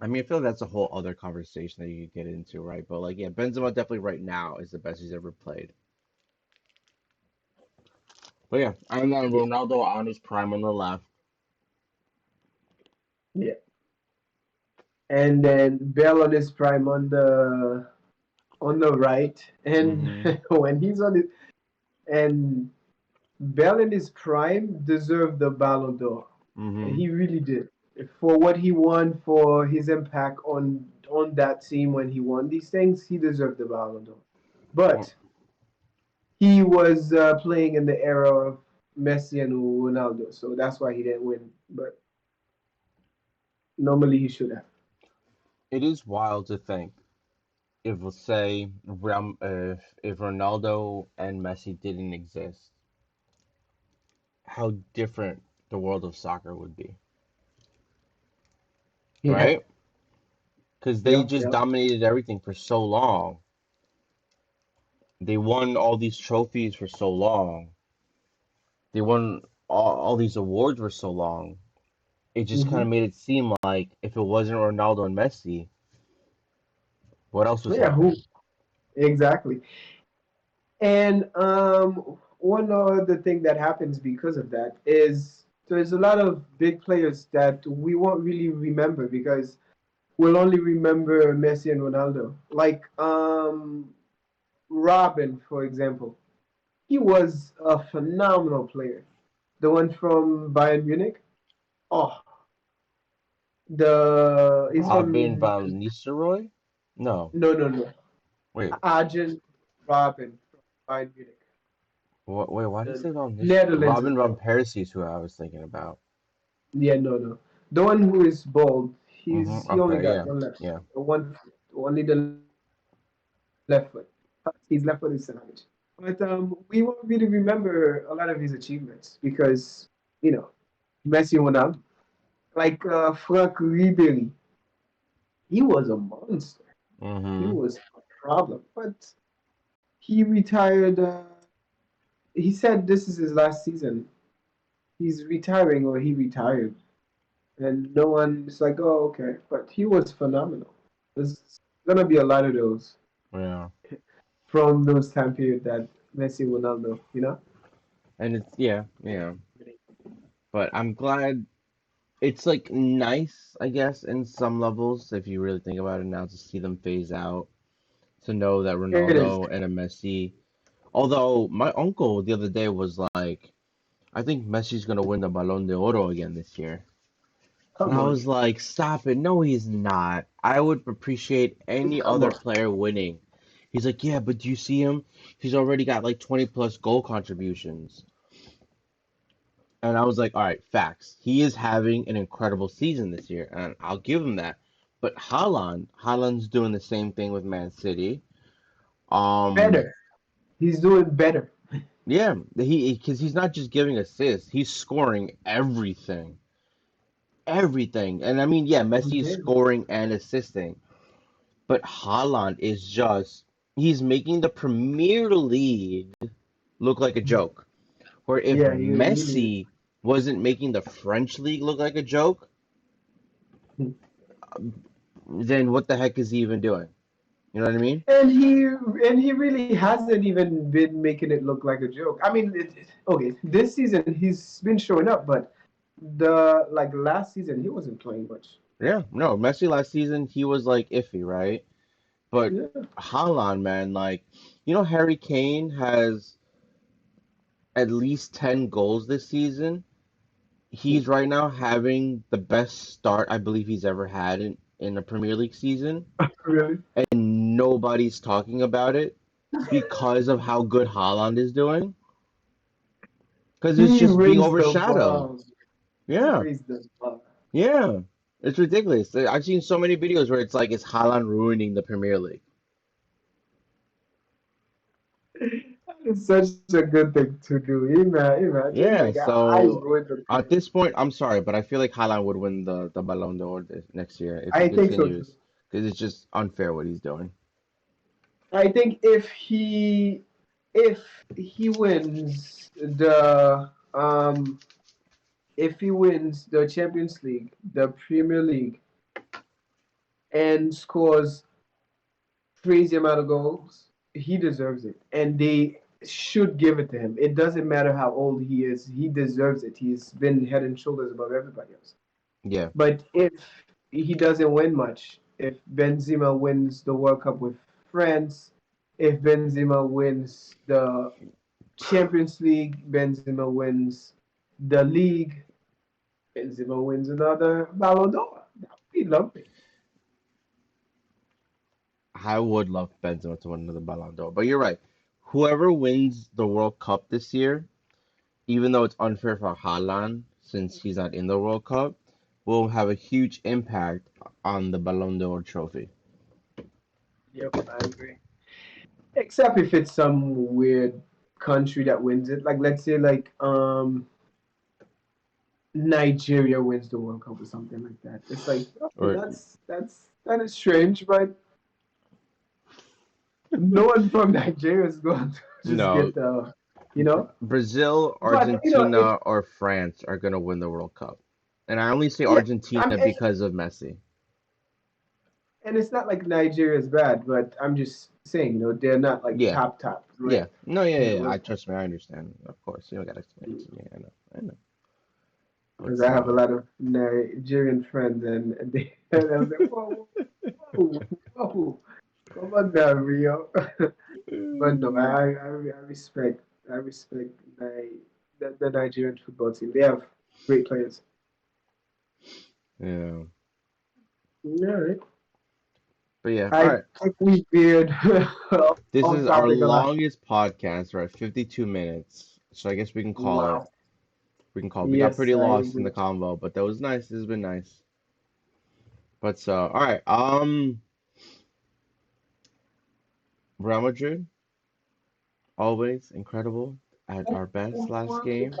I mean, I feel that's a whole other conversation that you could get into, right? But like, yeah, Benzema definitely right now is the best he's ever played. But yeah, and then yeah, Ronaldo on his prime on the left. yeah. And then Bell on his prime on the right, and Mm-hmm. when he's on it, and Bell in his prime deserved the Ballon d'Or. Mm-hmm. He really did for what he won, for his impact on that team when he won these things. He deserved the Ballon d'Or, Well, but he was playing in the era of Messi and Ronaldo, so that's why he didn't win. But normally he should have. it is wild to think if, let's say, if Ronaldo and Messi didn't exist, how different the world of soccer would be, Yeah, right? Because they yeah, just yeah. dominated everything for so long. They won all these trophies for so long. They won all these awards for so long. It just kind of Hmm. made it seem like if it wasn't Ronaldo and Messi, what else was Yeah, who happening? exactly? And one other thing that happens because of that is there's a lot of big players that we won't really remember because we'll only remember Messi and Ronaldo. Like Robin, for example, he was a phenomenal player. The one from Bayern Munich. Oh, the he's Robin from van Nistelrooy? No, no wait, Argent Robin from Bayern Munich. wait. Why did you The say van Nistelrooy? Netherlands Robin as van well. Persie is who I was thinking about. Yeah, no. The one who is bald, he only Okay, got yeah, one left, yeah. one foot, only the left foot. His left foot is savage. But we won't really remember a lot of his achievements because Messi and Ronaldo, like Frank Ribery, he was a monster. He Mm-hmm. was a problem, but he retired. He said this is his last season. He's retiring or he retired. And no one is like, oh, okay. But he was phenomenal. There's gonna be a lot of those Yeah. from those time period that Messi, Ronaldo. And it's yeah, yeah. But I'm glad it's like nice, I guess, in some levels, if you really think about it now, to see them phase out, to know that It is. Ronaldo and a Messi. Although my uncle the other day was like, I think Messi's gonna win the Balón de Oro again this year. And Come I on, was like, stop it. No, he's not. I would appreciate any come other on. player winning. He's like, yeah, but do you see him? He's already got like 20 plus goal contributions. And I was like, all right, facts. He is having an incredible season this year, and I'll give him that. But Haaland's doing the same thing with Man City. Um, Better. He's doing better. yeah, because he's not just giving assists, he's scoring everything, everything. And I mean, yeah, Messi's Mhm. scoring and assisting, but Haaland is just he's making the Premier League look like a joke. Where if Yeah, he really is. Messi wasn't making the French league look like a joke, then what the heck is he even doing? You know what I mean? And he really hasn't even been making it look like a joke. I mean, okay, this season he's been showing up, but the like last season he wasn't playing much. Yeah, no, Messi last season he was like iffy, right? But Yeah, Haaland, man, like Harry Kane has at least 10 goals this season. He's right now having the best start I believe he's ever had in a Premier League season, really. and nobody's talking about it. because of how good Haaland is doing. Because it's He just being raised the overshadowed. bar. He Yeah, raised the bar. yeah. It's ridiculous. I've seen so many videos where it's like, is Haaland ruining the Premier League? That is such a good thing to do. Imagine Yeah, like I so ruined the at Premier this League. point, I'm sorry, but I feel like Haaland would win the Ballon d'Or next year if he I think so too. continues, because it's just unfair what he's doing. I think if he wins the Champions League, the Premier League, and scores crazy amount of goals, he deserves it, and they should give it to him. It doesn't matter how old he is; he deserves it. He's been head and shoulders above everybody else. Yeah, But if he doesn't win much, if Benzema wins the World Cup with France, if Benzema wins the Champions League, Benzema wins the league, Benzema wins another Ballon d'Or. That would be lovely. I would love Benzema to win another Ballon d'Or, but you're right. Whoever wins the World Cup this year, even though it's unfair for Haaland since he's not in the World Cup, will have a huge impact on the Ballon d'Or trophy. Yep, I agree. Except if it's some weird country that wins it. Like let's say Nigeria wins the World Cup or something like that. It's like, oh, Or that is strange, but no one from Nigeria is going to just no, get the, you know. Brazil, But it Argentina, or France are going to win the World Cup. And I only say yeah, Argentina because of Messi. and it's not like Nigeria is bad, but I'm just saying, they're not like Yeah, top yeah. ranked No, yeah, in yeah, the yeah. I World Cup. trust me, I understand. Of course, you don't gotta explain it to me. I know, I know. Because But I have a lot of Nigerian friends, and they and I was like, whoa, whoa, whoa, come on now, Rio. But no, I respect the Nigerian football team. They have great players. yeah. All right. But yeah, all I right. think we veered This off is our topic a lot. longest podcast. We're at 52 minutes, so I guess we can call it. Wow. We can call it. We got Yes, pretty I lost in the agree. convo, but that was nice. This has been nice. But so, all right. Real Madrid, always incredible at our best last game.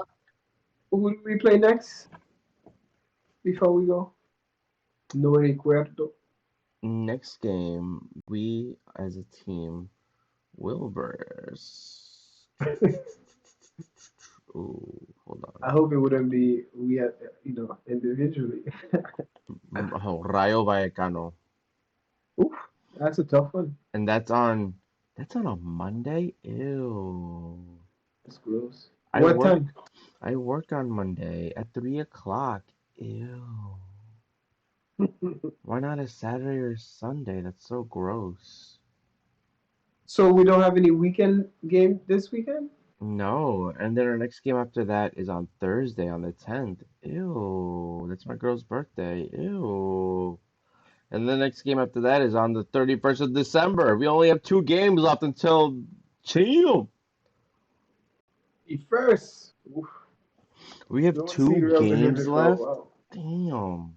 Who do we play next before we go? No recuerdo. Next game, we as a team will verse. Ooh, hold I on. hope it wouldn't be we had, individually. Oh, Rayo Vallecano, Oof, that's a tough one. and that's on a Monday. Ew. That's gross. I What work time? I work on Monday at 3 o'clock. Ew. Why not a Saturday or Sunday? That's so gross. So we don't have any weekend game this weekend? No, and then our next game after that is on Thursday on the 10th. Ew, that's my girl's birthday. Ew. And the next game after that is on the 31st of December. We only have 2 games left until chill. The first. Oof. We have Don't want to see two Real Madrid games before a left. while. Damn.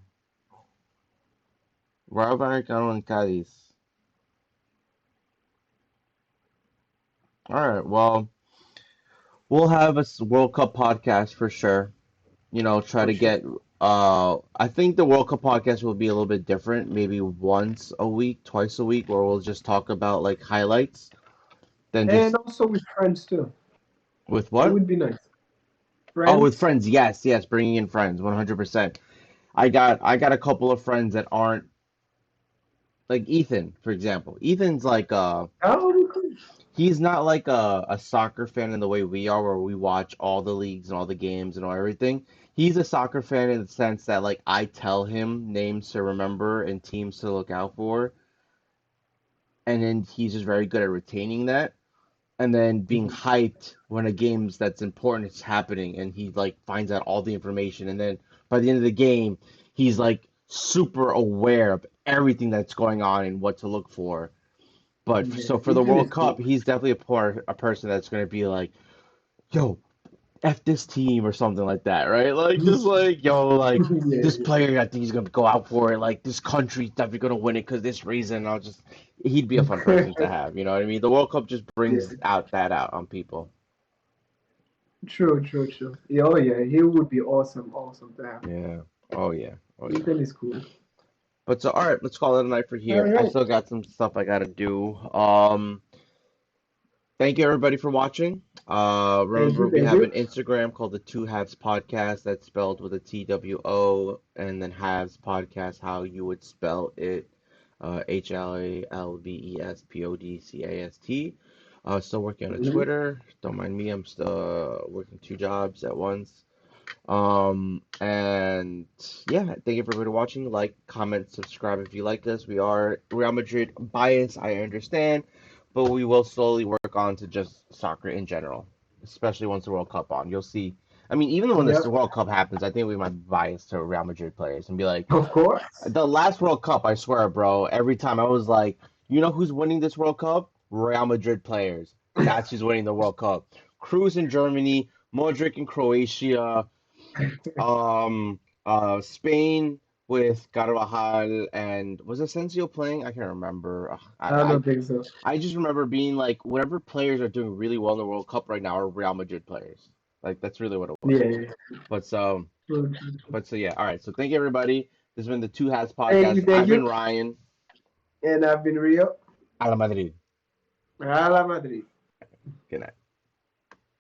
Rayo Vallecano and Cádiz. All right, well, we'll have a World Cup podcast for sure. Try For to sure. get I think the World Cup podcast will be a little bit different, maybe once a week, twice a week, where we'll just talk about like highlights, then And just also with friends too. with It what? would be nice. Oh, with Friends. friends. Yes, yes, bringing in friends, 100%. I got a couple of friends that aren't like Ethan, for example. Ethan's like Oh, he's not like a soccer fan in the way we are, where we watch all the leagues and all the games and all everything. He's a soccer fan in the sense that like I tell him names to remember and teams to look out for, and then he's just very good at retaining that, and then being mhm. hyped when a game's that's important is happening, and he like finds out all the information, and then by the end of the game, he's like super aware of everything that's going on and what to look for. But Yeah, so for the England World is Cup, cool. he's definitely a person that's going to be like, yo, F this team or something like that, right? Like just like, yo, like this Yeah, player, I think he's gonna go out for it. Like this country's definitely gonna win it because this reason. He'd be a fun person to yeah. have. You know what I mean? The World Cup just brings Yeah. out that out on people. True, true, true. Yeah, oh yeah, he would be awesome, awesome to have. Yeah. Oh yeah. Oh yeah. England is cool. But so, all right, let's call it a night for All here. I right. still got some stuff I gotta do. Thank you everybody for watching. Thank Remember you, we thank have an you. Instagram called the Two-Halves Podcast. That's spelled with a TWO and then halves podcast, how you would spell it. HALVESPODCAST. Still working on a Mhm. Twitter. Don't mind me. I'm still working two jobs at once. And yeah, thank you for everybody watching. Like, comment, subscribe if you like this. We are Real Madrid bias, I understand, but we will slowly work on to just soccer in general, especially once the World Cup on. You'll see. I mean, even when this Yep, World Cup happens, I think we might bias to Real Madrid players and be like, of course. the last World Cup, I swear, bro, every time I was like, you know who's winning this World Cup? Real Madrid players. That's who's winning the World Cup. Cruz in Germany, Modric in Croatia, Spain with Carvajal and was Asensio playing? I can't remember. I don't think so. I just remember being like, whatever players are doing really well in the World Cup right now are Real Madrid players. Like that's really what it was. Yeah, yeah. But so, True, true, true. but so yeah. All right. So thank you everybody. This has been the Two Hats Thank podcast. you, thank I've been you. Ryan. And I've been Rio. A la Madrid. A la Madrid. Good night.